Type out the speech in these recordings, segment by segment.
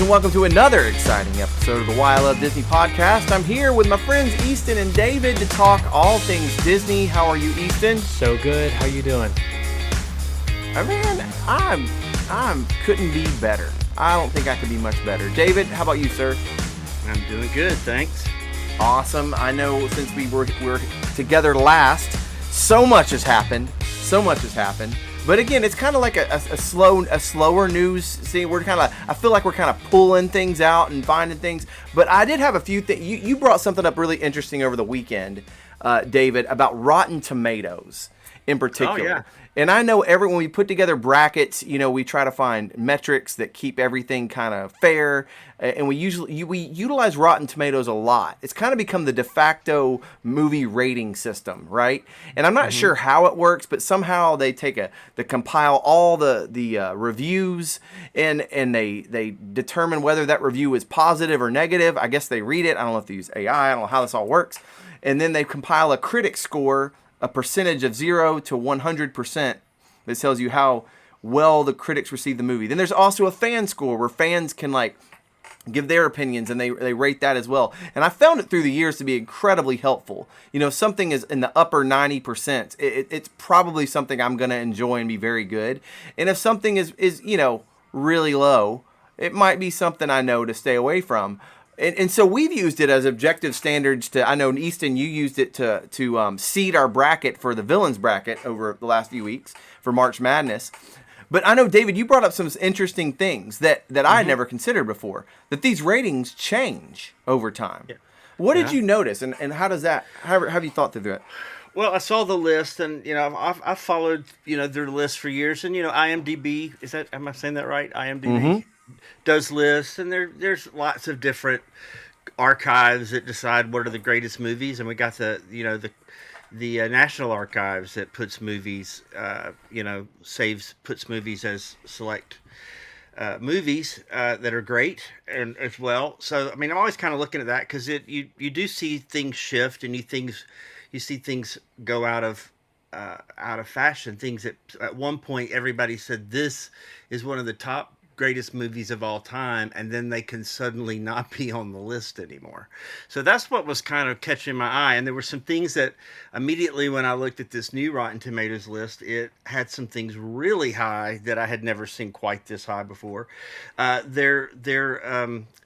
welcome to another exciting episode of the Why I Love Disney podcast. I'm here with my friends Easton and David to talk all things Disney. How are you, Easton? So good. How you doing? Man, I'm couldn't be better. I don't think I could be much better. David, how about you, sir? I'm doing good, thanks. Awesome. I know since we were together last, so much has happened. But again, it's kind of like a slower news scene. I feel like we're kind of pulling things out and finding things. But I did have a few things. You brought something up really interesting over the weekend, David, about Rotten Tomatoes in particular. Oh, yeah. And I know when we put together brackets, we try to find metrics that keep everything kind of fair. And we utilize Rotten Tomatoes a lot. It's kind of become the de facto movie rating system, right? And I'm not sure how it works, but somehow they compile all the reviews and they determine whether that review is positive or negative. I guess they read it. I don't know if they use AI. I don't know how this all works. And then they compile a critic score, a percentage of 0 to 100% that tells you how well the critics receive the movie. Then there's also a fan score where fans can give their opinions and they rate that as well. And I found it through the years to be incredibly helpful. If something is in the upper 90%, it's probably something I'm going to enjoy and be very good. And if something is really low, it might be something I know to stay away from. And so we've used it as objective standards I know, Easton, you used it to seed our bracket for the villains bracket over the last few weeks for March Madness. But I know, David, you brought up some interesting things that I had never considered before, that these ratings change over time. Yeah. What did you notice, and how have you thought through that? Well, I saw the list, and I've followed their list for years, and IMDb, am I saying that right? IMDb does lists, and there's lots of different archives that decide what are the greatest movies, and we got the National Archives that puts movies, puts movies as select movies that are great and as well. So I'm always kind of looking at that because you do see things shift, and you see things go out of fashion. Things that at one point everybody said this is one of the top greatest movies of all time, and then they can suddenly not be on the list anymore. So that's what was kind of catching my eye. And there were some things that immediately when I looked at this new Rotten Tomatoes list, it had some things really high that I had never seen quite this high before. They're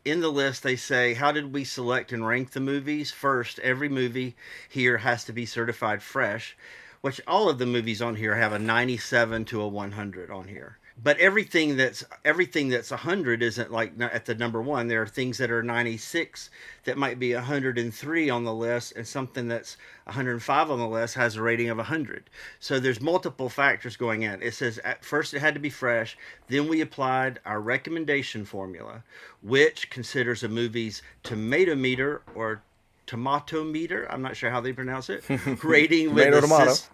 in the list, they say, how did we select and rank the movies? First, every movie here has to be certified fresh, which all of the movies on here have a 97 to a 100 on here. But everything that's 100 isn't like at the number one. There are things that are 96 that might be 103 on the list, and something that's 105 on the list has a rating of 100. So there's multiple factors going in. It says at first it had to be fresh. Then we applied our recommendation formula, which considers a movie's tomato meter or tomato meter. I'm not sure how they pronounce it. Rating with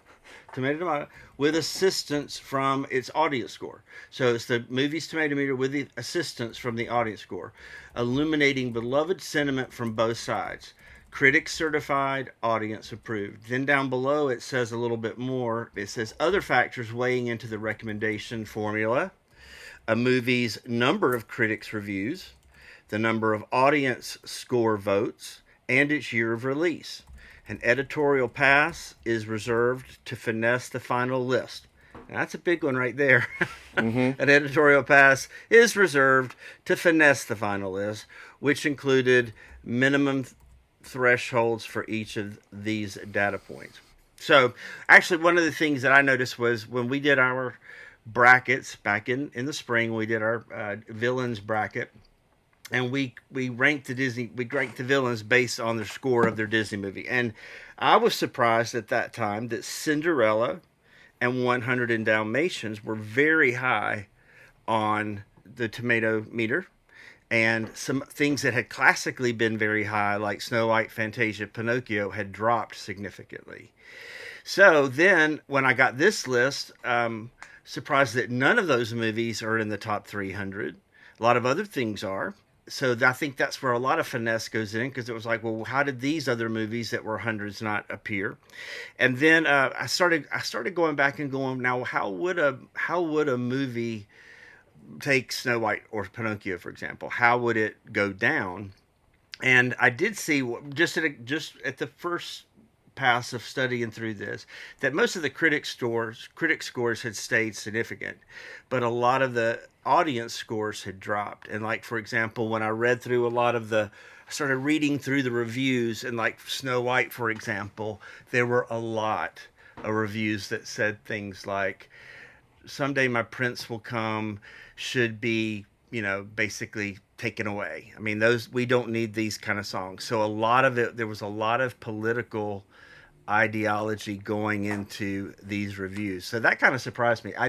tomato with assistance from its audience score. So it's the movie's tomato meter with the assistance from the audience score, illuminating beloved sentiment from both sides. Critics certified, audience approved. Then down below it says a little bit more. It says other factors weighing into the recommendation formula: a movie's number of critics reviews, the number of audience score votes, and its year of release. An editorial pass is reserved to finesse the final list. Now, that's a big one right there. An editorial pass is reserved to finesse the final list, which included minimum thresholds for each of these data points. So, actually, one of the things that I noticed was when we did our brackets back in the spring, we did our villains bracket. And we ranked the villains based on the score of their Disney movie. And I was surprised at that time that Cinderella and 100 Dalmatians were very high on the tomato meter. And some things that had classically been very high, like Snow White, Fantasia, Pinocchio, had dropped significantly. So then when I got this list, surprised that none of those movies are in the top 300. A lot of other things are. So I think that's where a lot of finesse goes in, because it was like, well, how did these other movies that were hundreds not appear? And then I started going back and going, now how would a movie take Snow White or Pinocchio, for example. How would it go down? And I did see just at the first pass of studying through this that most of the critic scores had stayed significant, but a lot of the audience scores had dropped. And like for example, when I read through a lot of the I started reading through the reviews, and like Snow White, for example, there were a lot of reviews that said things like, someday my prince will come should be, basically taken away. I mean, those, we don't need these kind of songs. So a lot of it, there was a lot of political ideology going into these reviews. So that kind of surprised me. I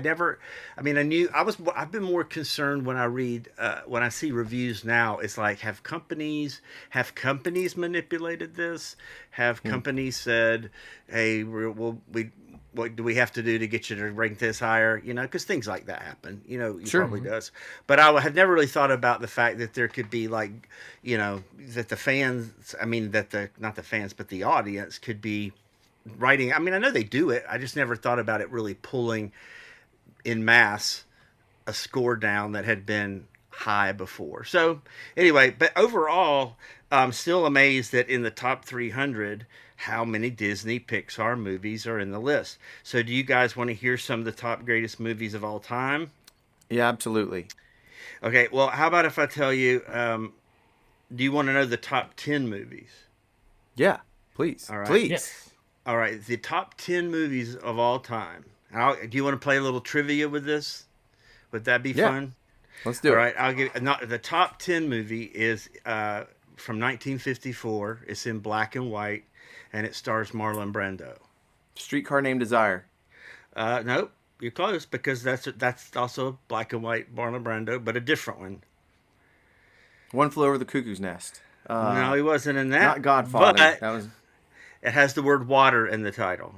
mean, I've been more concerned when I read, when I see reviews now, it's like, have companies manipulated this? Have companies said, hey, what do we have to do to get you to rank this higher? Because things like that happen. You Sure. probably does. But I have never really thought about the fact that there could be like, that the fans. I mean, that the not the fans, but the audience could be writing. I mean, I know they do it. I just never thought about it really pulling in mass a score down that had been high before. So anyway, but overall, I'm still amazed that in the top 300, how many Disney Pixar movies are in the list. So do you guys want to hear some of the top greatest movies of all time? Yeah, absolutely. Okay, well, how about if I tell you, do you want to know the top 10 movies? Yeah, please, All right. please. Yes. All right, the top 10 movies of all time. Do you want to play a little trivia with this? Would that be Yeah. fun? Let's do All it. right, I'll give not the top 10 movie is from 1954. It's in black and white, and it stars Marlon Brando. Streetcar Named Desire. Nope, you're close because that's also black and white Marlon Brando, but a different one. One Flew Over the Cuckoo's Nest. No, he wasn't in that. Not Godfather. But That was it has the word water in the title.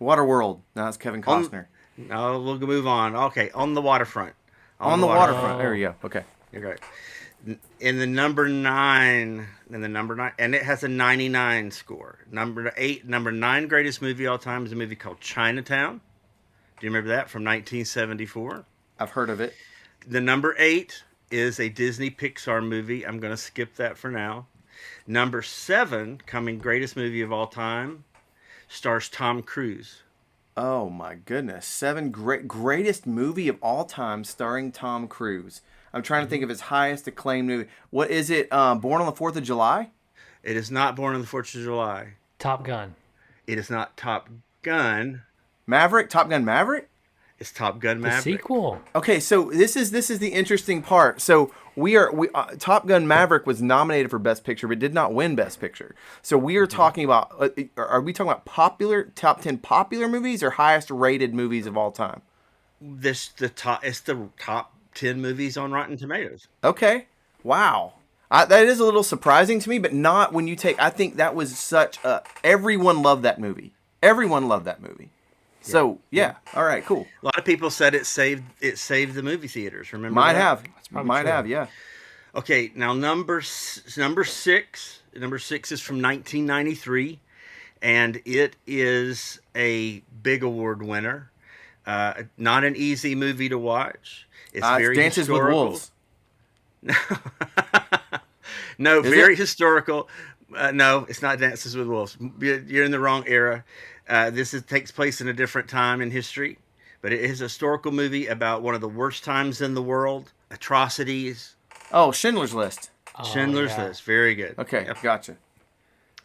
Waterworld. No, that's Kevin Costner. No, we'll move on. Okay, On the Waterfront. On the waterfront. Oh. There we go. Okay. You're right. In the number nine, and it has a 99 score. Number nine greatest movie of all time is a movie called Chinatown. Do you remember that from 1974? I've heard of it. The number eight is a Disney Pixar movie. I'm going to skip that for now. Number seven, coming greatest movie of all time, stars Tom Cruise. Oh my goodness. Seven greatest movie of all time starring Tom Cruise. I'm trying to think of his highest acclaimed movie. What is it? Born on the 4th of July? It is not Born on the 4th of July. Top Gun. It is not Top Gun. Maverick? Top Gun Maverick? It's Top Gun The Maverick. sequel. Okay, so this is the interesting part. So we Top Gun Maverick was nominated for Best Picture, but did not win Best Picture. So we are talking about. Are we talking about top 10 popular movies or highest rated movies of all time? It's the top 10 movies on Rotten Tomatoes. Okay, wow, that is a little surprising to me, but not when you take. I think that was such a. Everyone loved that movie. Everyone loved that movie. So yeah, all right, cool. A lot of people said it saved the movie theaters. Remember Might that? have, probably might true. have, yeah. Okay, now number six. Number six is from 1993, and it is a big award winner. Not an easy movie to watch. It's very Dances historical. with Wolves. No, Is very it? historical. No, it's not Dances with Wolves. You're in the wrong era. Takes place in a different time in history, but it is a historical movie about one of the worst times in the world, atrocities. Oh, Schindler's List. Oh, Schindler's yeah. List, very good. Okay, Yep. gotcha.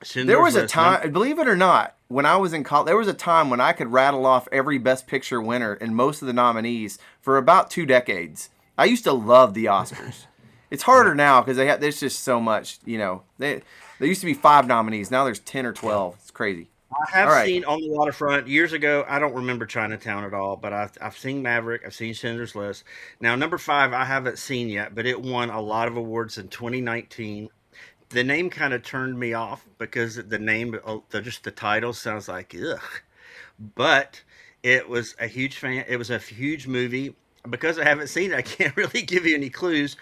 Schindler's There was a List, time, believe it or not, when I was in college, there was a time when I could rattle off every Best Picture winner and most of the nominees for about 2 decades. I used to love the Oscars. It's harder now because there's just so much, there used to be 5 nominees. Now there's 10 or 12. It's crazy. I have All right. seen On the Waterfront years ago. I don't remember Chinatown at all, but I've seen Maverick. I've seen Schindler's List. Now, number 5, I haven't seen yet, but it won a lot of awards in 2019. The name kind of turned me off because the name, just the title sounds like ugh. But it was a huge fan. It was a huge movie. Because I haven't seen it, I can't really give you any clues.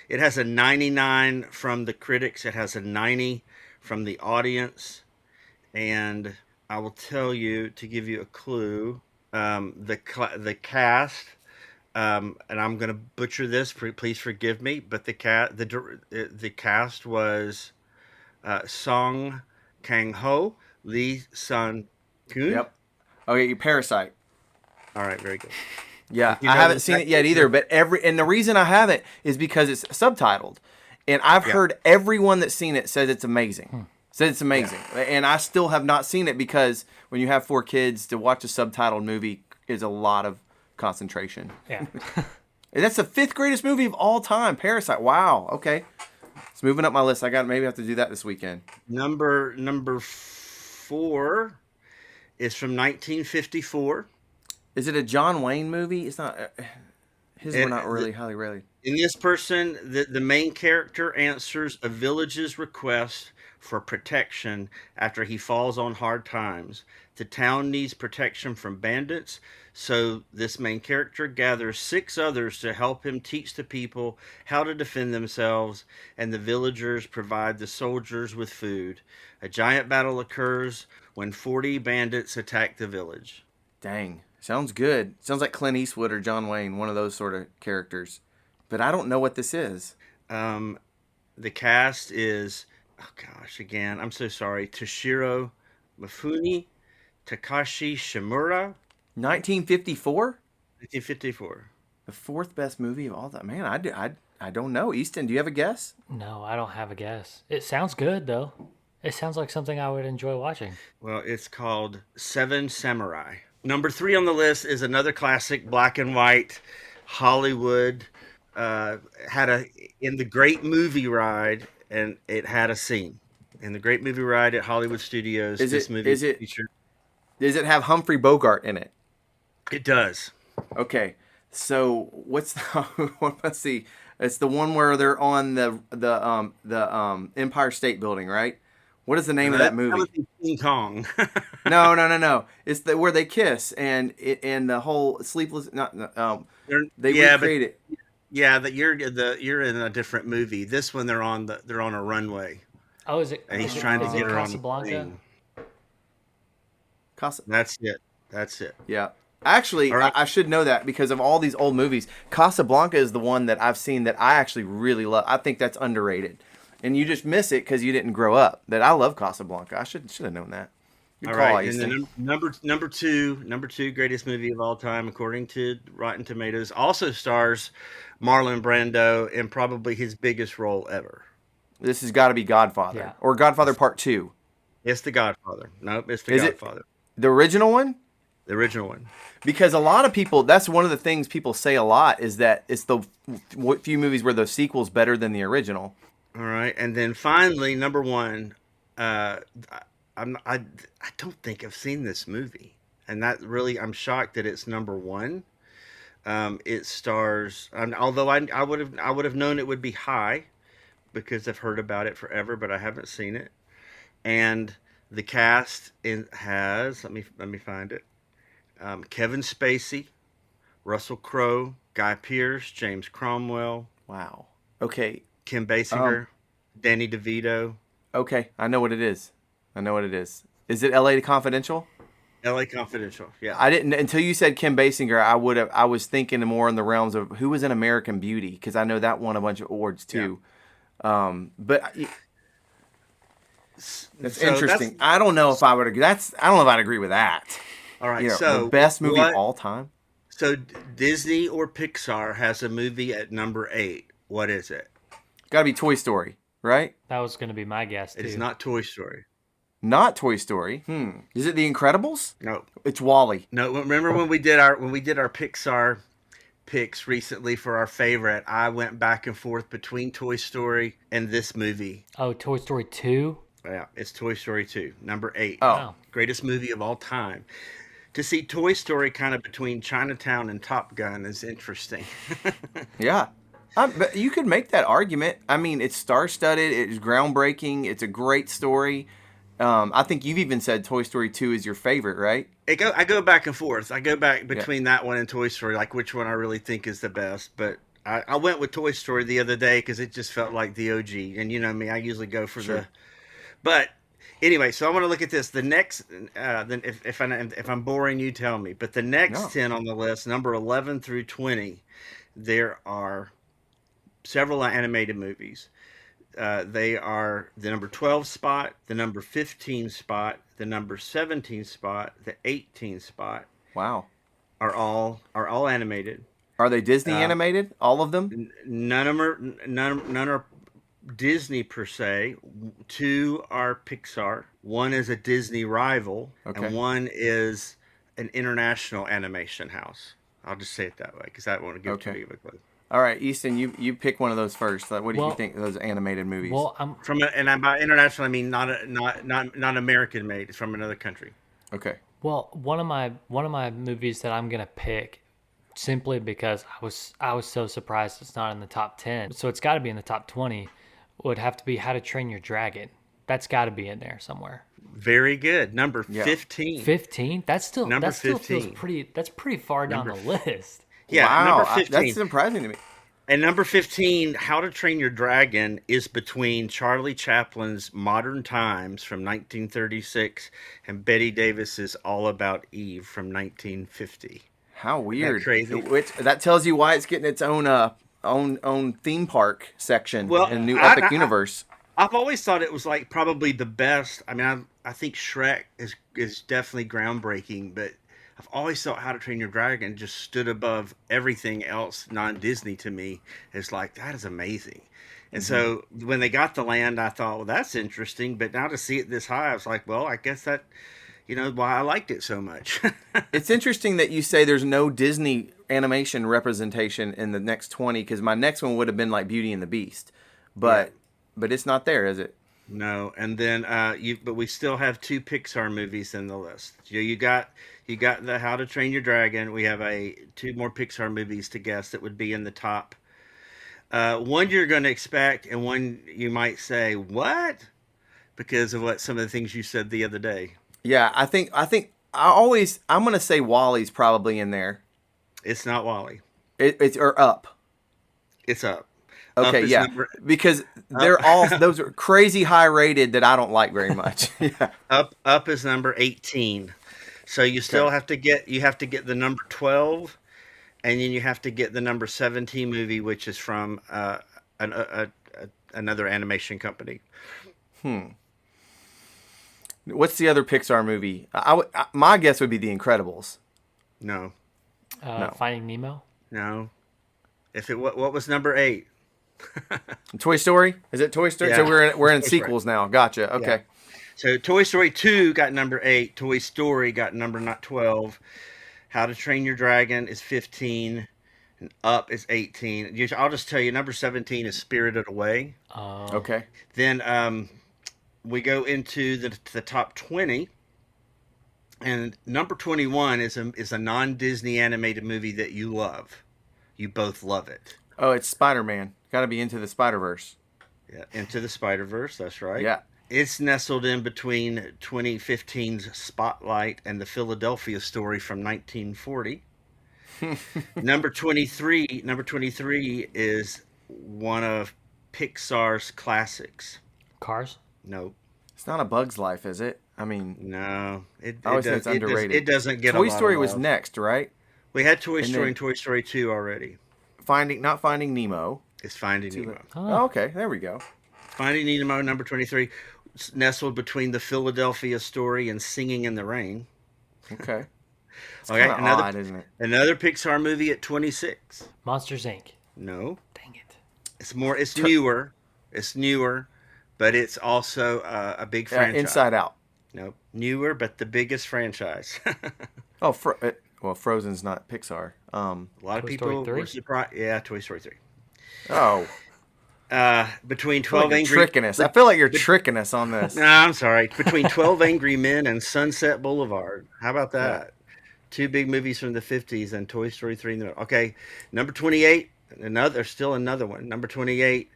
It has a 99 from the critics. It has a 90 from the audience. And I will tell you, to give you a clue, the cast and I'm gonna butcher this. Please forgive me, but the cast was Song Kang Ho, Lee Sun Kun. Yep. Okay, Parasite. All right, very good. Yeah, Did you I know haven't this seen it actor? yet either, but the reason I haven't is because it's subtitled, and I've Yeah, heard everyone that's seen it says it's amazing. Says it's yeah. amazing, and I still have not seen it because when you have 4 kids, to watch a subtitled movie is a lot of concentration. Yeah. And that's the fifth greatest movie of all time, Parasite. Wow. Okay, it's moving up my list. I got maybe have to do that this weekend. Number four is from 1954. Is it a John Wayne movie? It's not. His were And not really highly rated. in this person, the main character answers a village's request for protection after he falls on hard times. The town needs protection from bandits, so this main character gathers 6 others to help him teach the people how to defend themselves, and the villagers provide the soldiers with food. A giant battle occurs when 40 bandits attack the village. Dang, sounds good. Sounds like Clint Eastwood or John Wayne, one of those sort of characters. But I don't know what this is. Um, the cast is, oh gosh, again, I'm so sorry. Toshiro Mifune, Takashi Shimura, 1954, 1954. the fourth best movie of all time. Man, I don't know. Easton, do you have a guess? No, I don't have a guess. It sounds good though. It sounds like something I would enjoy watching. Well, it's called Seven Samurai. Number 3 on the list is another classic, black and white, Hollywood. Had a in the Great Movie Ride, and it had a scene in the Great Movie Ride at Hollywood Studios. Is This it movie is it featured. does it have Humphrey Bogart in it? It does. Okay. So what's let's see. It's the one where they're on the Empire State Building, right? What is the name of that That movie? would be King Kong. No. It's where they kiss and the whole sleepless. Not they Yeah, but recreate it. yeah, that you're in a different movie. This one they're on a runway, Oh, is it? and he's Is it, trying to is get it her on the Casablanca? plane. Casa. That's it. That's it. Yeah. Actually, All right. I should know that because of all these old movies. Casablanca is the one that I've seen that I actually really love. I think that's underrated, and you just miss it because you didn't grow up. That I love Casablanca. I should have known that. Good All call, right, and Easton. then number two greatest movie of all time according to Rotten Tomatoes also stars Marlon Brando in probably his biggest role ever. This has got to be Godfather Yeah. or Godfather Part Two. It's The Godfather. Nope, it's The Is it Godfather, the original one? the original one. Because a lot of people, that's one of the things people say a lot is that it's the few movies where the sequel's better than the original. All right, and then finally number one. Uh, I don't think I've seen this movie, and that really I'm shocked that it's number one. It stars, although I would have known it would be high because I've heard about it forever, but I haven't seen it. And the cast has let me find it. Kevin Spacey, Russell Crowe, Guy Pearce, James Cromwell, Wow. Okay. Kim Um. Basinger, Danny DeVito, Okay. I know what it is. I know what it is. Is it L.A. Confidential? L.A. Confidential. Yeah, I didn't until you said Kim Basinger. I was thinking more in the realms of who was in American Beauty because I know that won a bunch of awards yeah. too. But that's So interesting. I don't know if I would agree. I don't know if I'd agree with that. all right. You know, the So best movie of what? all time. So Disney or Pixar has a movie at number 8. What is it? Got to be Toy Story, right? That was going to be my guess It is too. not Toy Story. Not Toy Story. Is it The Incredibles? No, It's Wally. no. Remember when we did our Pixar picks recently for our favorite? I went back and forth between Toy Story and this movie. Oh, Toy Story 2. Yeah, it's Toy Story 2, number 8, Oh, Wow. greatest movie of all time. To see Toy Story kind of between Chinatown and Top Gun is interesting. yeah. But you could make that argument. I mean, it's star-studded. It's groundbreaking. It's a great story. I think you've even said Toy Story 2 is your favorite, right? I go back and forth. I go back Yeah. between that one and Toy Story, like which one I really think is the best. But I went with Toy Story the other day because it just felt like the OG. And you know me, I usually go for Sure. the. But Anyway, so I want to look at this. The next, then if I'm boring, you tell me. But the next No. 10 on the list, number 11 through 20, there are several animated movies. They are the number 12 spot, the number 15 spot, the number 17 spot, the 18 spot Wow. are all animated. Are they Disney Uh, animated? All of them? None are Disney per se. Two are Pixar. One is a Disney rival, Okay. and one is an international animation house. I'll just say it that way because I don't want to give Okay. too big of a clue. All right, Easton, you pick one of those first. Like, what do you Well, think of those animated movies? well, And by international, I mean not American made. It's from another country. Okay. one of my movies that I'm gonna pick simply because I was so surprised it's not in the top 10. So it's got to be in the top 20. Would have to be How to Train Your Dragon. That's got to be in there somewhere. Very good. Number Yeah. 15. 15. Number That still feels 15. pretty. That's pretty far down Number the list. Yeah, Wow, number 15. that's surprising to me. And number 15, How to Train Your Dragon, is between Charlie Chaplin's Modern Times from 1936 and Betty Davis's All About Eve from 1950. How weird. crazy? Which that tells you why it's getting its own theme park section Well, in New I- Epic I- Universe. I've always thought it was like probably the best. I mean, I think Shrek is definitely groundbreaking, but I've always thought How to Train Your Dragon just stood above everything else non-Disney to me. It's like, that is amazing. And so when they got the land, I thought, well, that's interesting. But now to see it this high, I was like, well, I guess that, why I liked it so much. It's interesting that you say there's no Disney animation representation in the next 20 because my next one would have been like Beauty and the Beast, but it's not there, is it? No, and then but we still have two Pixar movies in the list. You got the How to Train Your Dragon. We have two more Pixar movies to guess that would be in the top. One you're going to expect, and one you might say what, because of some of the things you said the other day. Yeah, I'm gonna say Wally's probably in there. It's not Wally. It's or Up. It's Up. Up Okay, is yeah, number- because they're all those are crazy high rated that I don't like very much. Yeah. Up is number 18. So you still Okay. have to get the number 12, and then you have to get the number 17 movie, which is from another animation company. What's the other Pixar movie? My guess would be The Incredibles. No, No. Finding Nemo. no. If it what was number 8? Toy Story? Is it Toy Story? Yeah. So we're in Toy Story. sequels now. Gotcha. Okay. So Toy Story 2 got number 8. Toy Story got number not 12. How to Train Your Dragon is 15. And Up is 18. I'll just tell you, number 17 is Spirited Away. Okay. Then we go into the top 20. And number 21 is a non-Disney animated movie that you love. You both love it. Oh, it's Spider-Man. Got to be Into the Spider-Verse. Yeah, Into the Spider-Verse, that's right. Yeah. It's nestled in between 2015's Spotlight and the Philadelphia Story from 1940. Number 23 is one of Pixar's classics. Cars. No, It's not A Bug's Life, is it? I mean, no. I always think it's underrated. It doesn't get a Toy lot Story of was love. next, right? We had Toy Story then- and Toy Story 2 already. Not Finding Nemo. It's Finding Nemo. Oh, okay. There we go. Finding Nemo, number 23, nestled between the Philadelphia Story and Singing in the Rain. Okay. It's Okay, kind of odd, isn't it? Another Pixar movie at 26. Monsters Inc. No, Dang it. it's newer. It's newer, but it's also a big franchise. Inside Out. Nope, newer, but the biggest franchise. Oh, Frozen's not Pixar. A lot of Toy people Story 3? were surprised. Yeah, Toy Story 3. Oh, Between I feel 12 like you're Angry... tricking us. I feel like you're tricking us on this. No, I'm sorry. Between 12 Angry Men and Sunset Boulevard. How about that? Two big movies from the 50s and Toy Story 3. Okay, number 28, still another one. Number 28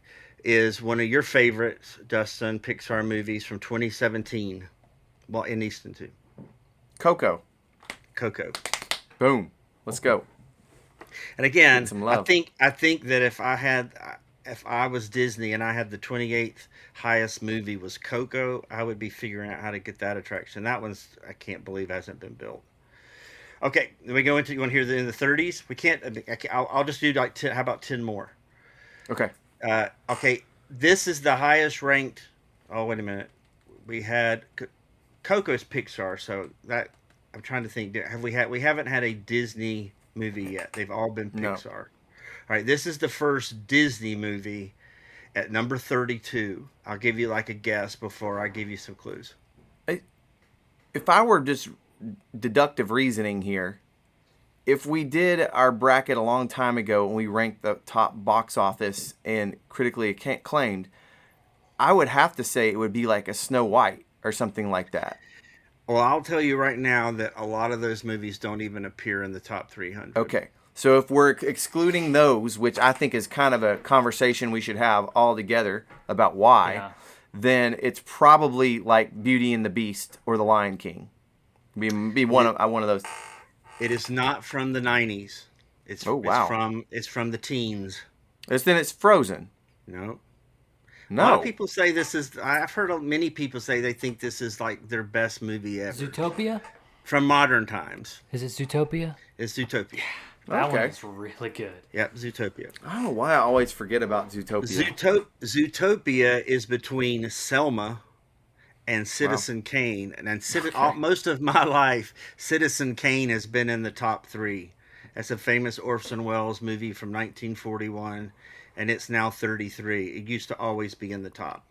is one of your favorites, Dustin, Pixar movies from 2017. Well, in Easton, too. Coco. Coco. Boom. Let's go. And again, Get some I love. think that if I had if I was Disney and I had the 28th highest movie was Coco, I would be figuring out how to get that attraction. That one's I can't believe hasn't been built. Okay, then we go into you want to hear in the 30s? We can't. I'll just do like 10, how about 10 more? Okay. Okay, this is the highest ranked. Oh wait a minute, we had Coco's Pixar, so that I'm trying to think. We haven't had a Disney movie yet. They've all been No. Pixar. All right, this is the first Disney movie at number 32. I'll give you like a guess before I give you some clues. If I were just deductive reasoning here, if we did our bracket a long time ago and we ranked the top box office and critically acclaimed, I would have to say it would be like a Snow White or something like that. Well, I'll tell you right now that a lot of those movies don't even appear in the top 300. Okay. So if we're excluding those, which I think is kind of a conversation we should have all together about why, Yeah. then it's probably like Beauty and the Beast or The Lion King. Be one of those. It is not from the 90s. Oh, wow. It's from the teens. Then it's Frozen. No. A lot No. of people say this is. I've heard many people say they think this is like their best movie ever Zootopia? from modern times. Is it Zootopia? It's Zootopia. That one Okay. is really good. Yep, Zootopia. I don't know why I always forget about Zootopia. Zootopia is between Selma and Citizen Kane, and most of my life, Citizen Kane has been in the top 3. That's a famous Orson Welles movie from 1941, and it's now 33. It used to always be in the top.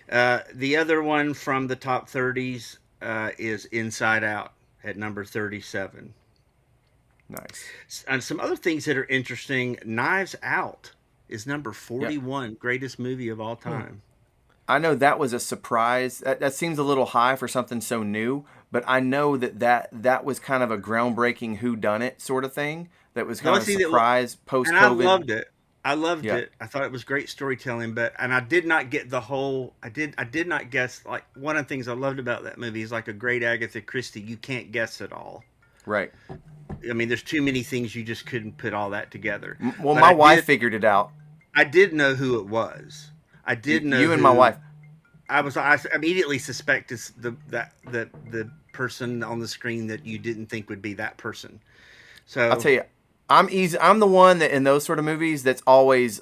The other one from the top 30s is Inside Out at number 37. Nice. And some other things that are interesting, Knives Out is number 41, greatest movie of all time. I know that was a surprise. That seems a little high for something so new, but I know that was kind of a groundbreaking whodunit sort of thing. That was kind of a surprise post-COVID. And I loved it. I loved Yeah. it. I thought it was great storytelling, and I did not get the whole. I did not guess. Like one of the things I loved about that movie is like a great Agatha Christie. You can't guess it all. Right. I mean, there's too many things you just couldn't put all that together. Well, But my wife figured it out. I did know who it was. I did know You and my wife. I immediately suspected the person on the screen that you didn't think would be that person. So I'll tell you, I'm the one that in those sort of movies that's always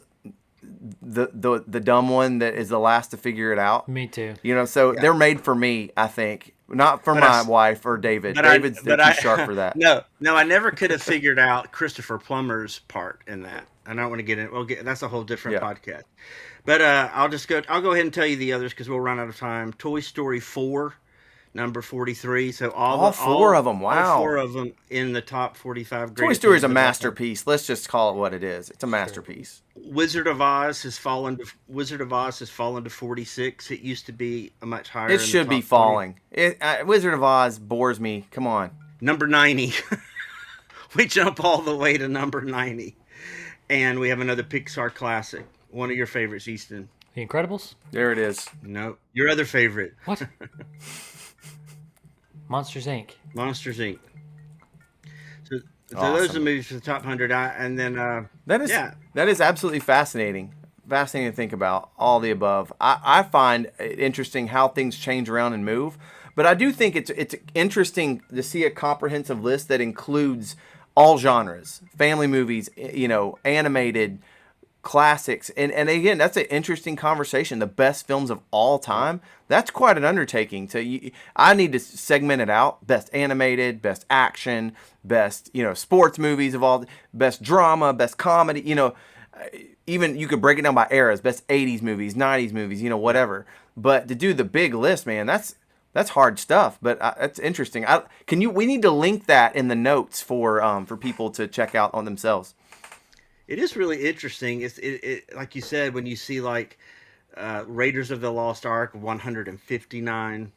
the dumb one that is the last to figure it out. Me too. You know, so they're made for me, I think. Not for my wife or David. David's too sharp for that. No, I never could have figured out Christopher Plummer's part in that. I don't want to get in. That's a whole different podcast. But I'll go ahead and tell you the others because we'll run out of time. Toy Story 4, number 43. So all four of them. Wow. All 4 of them in the top 45. Toy Story is a masterpiece. Let's just call it what it is. It's a masterpiece. Wizard of Oz has fallen to 46. It used to be a much higher. It should be falling. Wizard of Oz bores me. Come on. Number 90. We jump all the way to number 90. And we have another Pixar classic. One of your favorites, Easton. The Incredibles? There it is. No. Your other favorite. What? Monsters, Inc. Monsters, Inc. So Awesome. those are the movies for the top 100. And then... That is absolutely fascinating. Fascinating to think about, all the above. I find it interesting how things change around and move. But I do think it's interesting to see a comprehensive list that includes all genres. Family movies, animated, classics. And again, that's an interesting conversation. The best films of all time. That's quite an undertaking. I need to segment it out. Best animated, best action, best, sports movies of all, best drama, best comedy, even you could break it down by eras, best 80s movies, 90s movies, whatever. But to do the big list, man, that's hard stuff. But that's interesting. We need to link that in the notes for people to check out on themselves. It is really interesting. It like you said, when you see like Raiders of the Lost Ark 159,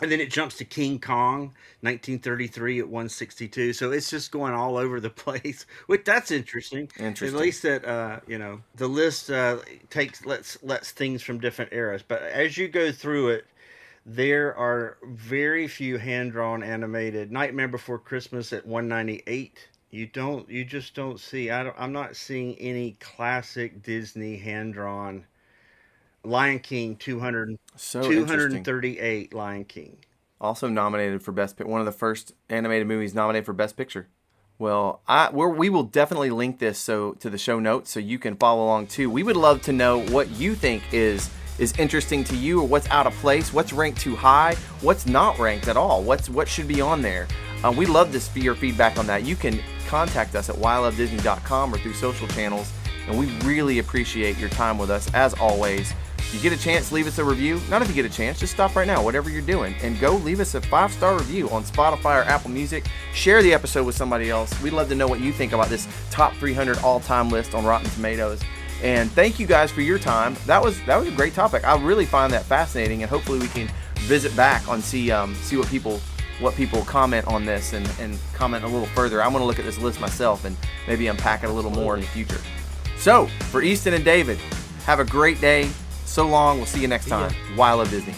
and then it jumps to King Kong 1933 at 162. So it's just going all over the place. Which that's interesting. At least that the list lets things from different eras. But as you go through it, there are very few hand drawn animated. Nightmare Before Christmas at 198. You just don't see. I'm not seeing any classic Disney hand drawn Lion King 200 So interesting. 238 Lion King. Also nominated for Best Picture. One of the first animated movies nominated for Best Picture. Well, we will definitely link this to the show notes so you can follow along too. We would love to know what you think is interesting to you, or what's out of place, what's ranked too high, what's not ranked at all, what should be on there. We'd love to your feedback on that. You can contact us at whylovedisney.com or through social channels, and we really appreciate your time with us as always. If you get a chance, leave us a review. Not if you get a chance, just stop right now, whatever you're doing, and go leave us a 5-star review on Spotify or Apple Music. Share the episode with somebody else. We'd love to know what you think about this top 300 all-time list on Rotten Tomatoes. And thank you guys for your time. That was a great topic. I really find that fascinating, and hopefully we can visit back on see what people comment on this and comment a little further. I'm going to look at this list myself and maybe unpack it a little more in the future. So for Easton and David, have a great day. So long. We'll see you next time. Why I Love Disney.